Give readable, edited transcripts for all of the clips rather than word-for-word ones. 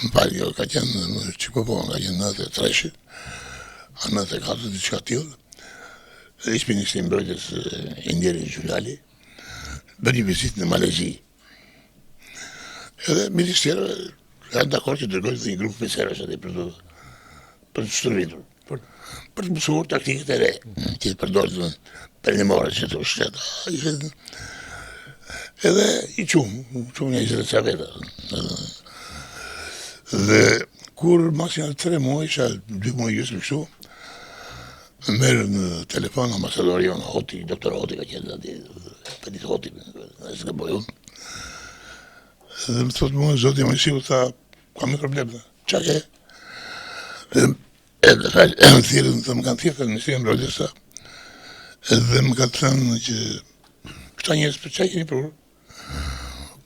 Më falë, jo, ka qenë që po, ka qenë 93, a 94, diçka tillë. Ish-ministri i mbrojtjes Indjeri Gjulali bën një vizitë në Malezi. Edhe ministerëve janë dakord që dërgojnë një grup oficerësh atje për të shtrëvitur. Për të mësuar taktikët e re, që i përdorin perëndimore që të shtetë. Edhe i qumë 20 veta. Dhe kur mas janë 3 muaj, isha 2 muaj gjysmë kështu, më merë në telefon ambasadori jonë, Hoti, doktor Hoti ka qenë atje, Petit Hoti, e s'ka bëj unë. Dhe më thotë mua, zoti më shiu, tha, kam një problem, qa ke? Edhe më thirën, më kanë thirë të Ministria e Mbrojtjes, edhe më kanë thënë që këta njerëz për qa keni për?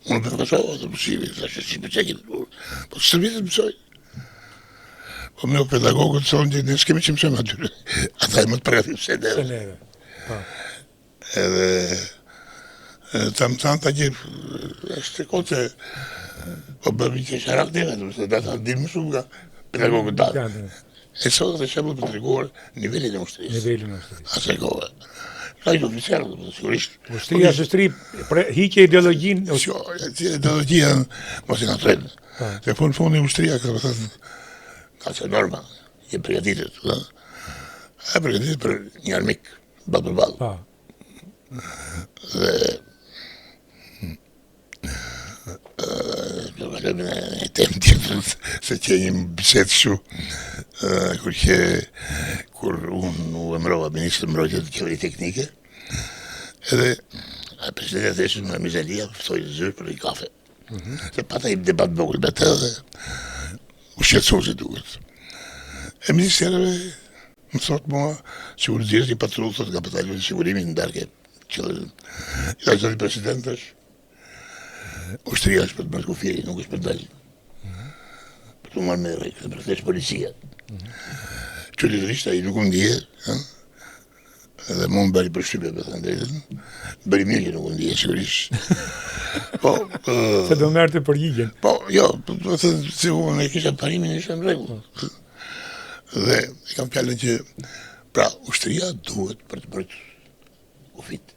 Unë për kasova, të përshivi, thashtë për qa keni për? Po të servitet mësoj. Po me o pedagogët thonë që ne s'kemi që mësojmë atyre. Ata e më të përgatim se neve. Edhe ta më thanë ta gjithë, është të kote, po bëmi që sharak neve, se da ta ndimë shumë nga pedagogët datë. E sot dhe shemë për të reguar nivelin e ushtërisë. Ase kohë. Ka i oficerë, sigurisht. Ushtria është ushtri, hiqe ideologjinë. Ideologjia mos i nga trenë. Se fundi ushtria, ka thënë, ka se norma, je përgatitet. E përgatitet për një armik, bal për bal. Dhe do kalojmë në temë tjetër, se që një bisedë shu, kur unë u emrova ministrë mbrojtjes të qeverisë teknike, edhe presidenti e shënë në Mizelia, pëftoj zyrë për një kafe. Se pata i debat vogël me të dhe u shqetësoj si duhet. E ministerëve më thotë mua, sigurisht i patrullë, thotë kapitali të sigurimin në darke, që i zoti president është, ushtria është për të mërë kufiri, nuk është për dalë. Për të marrë me rejtë, për të është policia. Qëllitërisht, a i nuk më ndije, edhe mu më bëri për shtypje, për të ndrejtën, bëri mirë që nuk më ndije, sigurisht. Se do mërë të përgjigjen. Po, jo, se unë e kisha parimin, isha në regull. Dhe i kam fjallën që, pra, ushtria duhet për të bërë ufit.